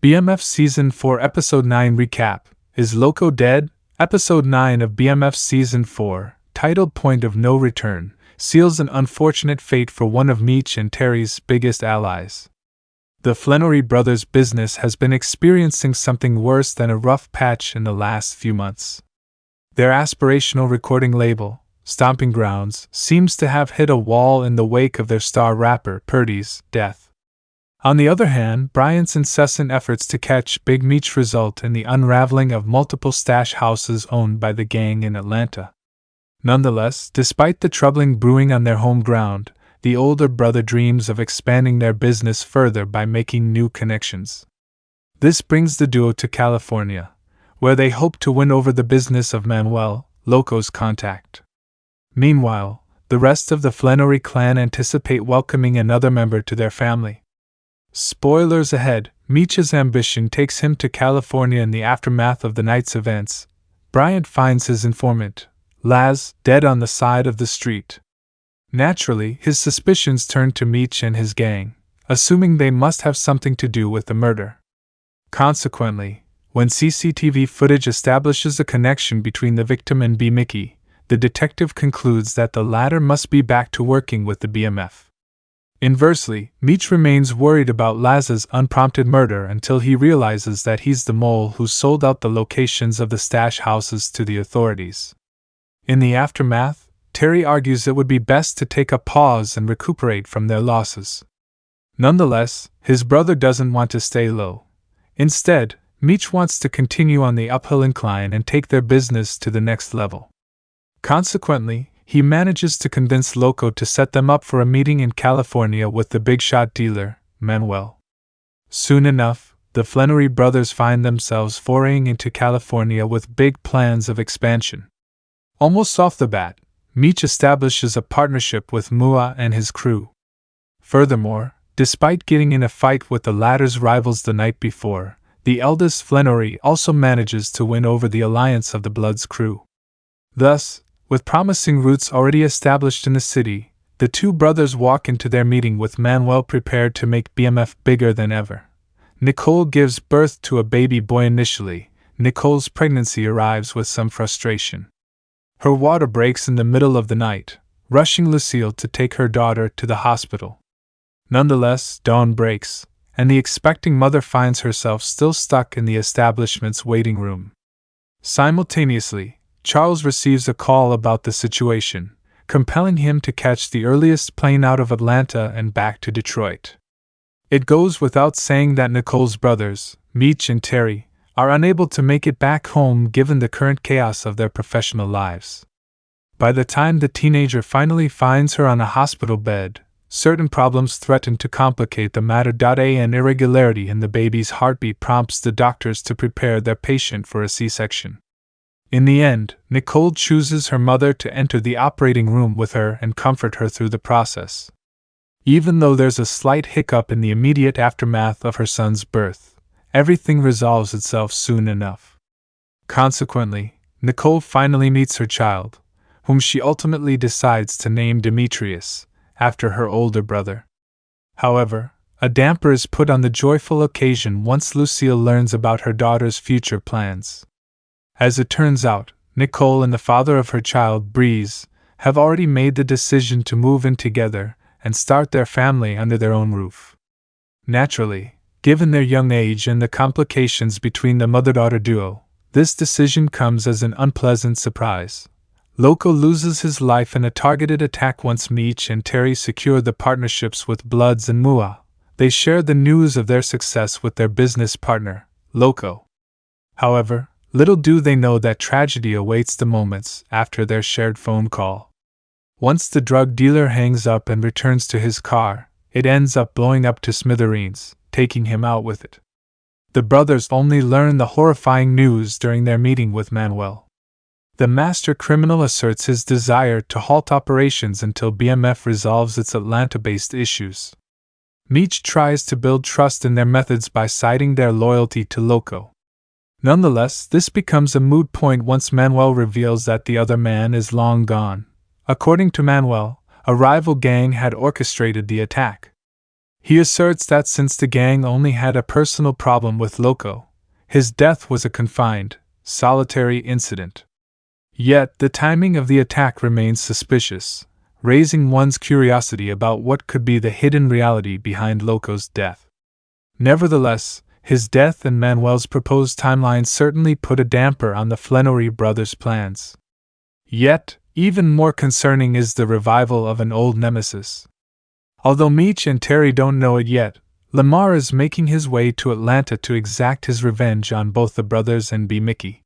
BMF Season 4 Episode 9 Recap. Is Loco dead? Episode 9 of BMF Season 4, titled Point of No Return, seals an unfortunate fate for one of Meech and Terry's biggest allies. The Flenory brothers' business has been experiencing something worse than a rough patch in the last few months. Their aspirational recording label, Stomping Grounds, seems to have hit a wall in the wake of their star rapper, Purdy's, death. On the other hand, Bryant's incessant efforts to catch Big Meech result in the unraveling of multiple stash houses owned by the gang in Atlanta. Nonetheless, despite the troubling brewing on their home ground, the older brother dreams of expanding their business further by making new connections. This brings the duo to California, where they hope to win over the business of Manuel, Loco's contact. Meanwhile, the rest of the Flenory clan anticipate welcoming another member to their family. Spoilers ahead, Meech's ambition takes him to California in the aftermath of the night's events. Bryant finds his informant, Laz, dead on the side of the street. Naturally, his suspicions turn to Meech and his gang, assuming they must have something to do with the murder. Consequently, when CCTV footage establishes a connection between the victim and B. Mickey, the detective concludes that the latter must be back to working with the BMF. Inversely, Meech remains worried about Laz's unprompted murder until he realizes that he's the mole who sold out the locations of the stash houses to the authorities. In the aftermath, Terry argues it would be best to take a pause and recuperate from their losses. Nonetheless, his brother doesn't want to stay low. Instead, Meech wants to continue on the uphill incline and take their business to the next level. Consequently, he manages to convince Loco to set them up for a meeting in California with the big shot dealer, Manuel. Soon enough, the Flenory brothers find themselves foraying into California with big plans of expansion. Almost off the bat, Meech establishes a partnership with Mua and his crew. Furthermore, despite getting in a fight with the latter's rivals the night before, the eldest Flenory also manages to win over the alliance of the Blood's crew. Thus, with promising roots already established in the city, the two brothers walk into their meeting with Manuel prepared to make BMF bigger than ever. Nicole gives birth to a baby boy initially. Nicole's pregnancy arrives with some frustration. Her water breaks in the middle of the night, rushing Lucille to take her daughter to the hospital. Nonetheless, dawn breaks, and the expecting mother finds herself still stuck in the establishment's waiting room. Simultaneously, Charles receives a call about the situation, compelling him to catch the earliest plane out of Atlanta and back to Detroit. It goes without saying that Nicole's brothers, Meech and Terry, are unable to make it back home given the current chaos of their professional lives. By the time the teenager finally finds her on a hospital bed, certain problems threaten to complicate the matter. An irregularity in the baby's heartbeat prompts the doctors to prepare their patient for a C-section. In the end, Nicole chooses her mother to enter the operating room with her and comfort her through the process. Even though there's a slight hiccup in the immediate aftermath of her son's birth, everything resolves itself soon enough. Consequently, Nicole finally meets her child, whom she ultimately decides to name Demetrius, after her older brother. However, a damper is put on the joyful occasion once Lucille learns about her daughter's future plans. As it turns out, Nicole and the father of her child, Breeze, have already made the decision to move in together and start their family under their own roof. Naturally, given their young age and the complications between the mother-daughter duo, this decision comes as an unpleasant surprise. Loco loses his life in a targeted attack once Meech and Terry secure the partnerships with Bloods and Mua. They share the news of their success with their business partner, Loco. However, little do they know that tragedy awaits the moments after their shared phone call. Once the drug dealer hangs up and returns to his car, it ends up blowing up to smithereens, taking him out with it. The brothers only learn the horrifying news during their meeting with Manuel. The master criminal asserts his desire to halt operations until BMF resolves its Atlanta-based issues. Meech tries to build trust in their methods by citing their loyalty to Loco. Nonetheless, this becomes a moot point once Manuel reveals that the other man is long gone. According to Manuel, a rival gang had orchestrated the attack. He asserts that since the gang only had a personal problem with Loco, his death was a confined, solitary incident. Yet the timing of the attack remains suspicious, raising one's curiosity about what could be the hidden reality behind Loco's death. Nevertheless, his death and Manuel's proposed timeline certainly put a damper on the Flenory brothers' plans. Yet, even more concerning is the revival of an old nemesis. Although Meech and Terry don't know it yet, Lamar is making his way to Atlanta to exact his revenge on both the brothers and Mickey.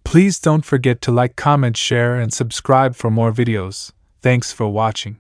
Please don't forget to like, comment, share, and subscribe for more videos. Thanks for watching.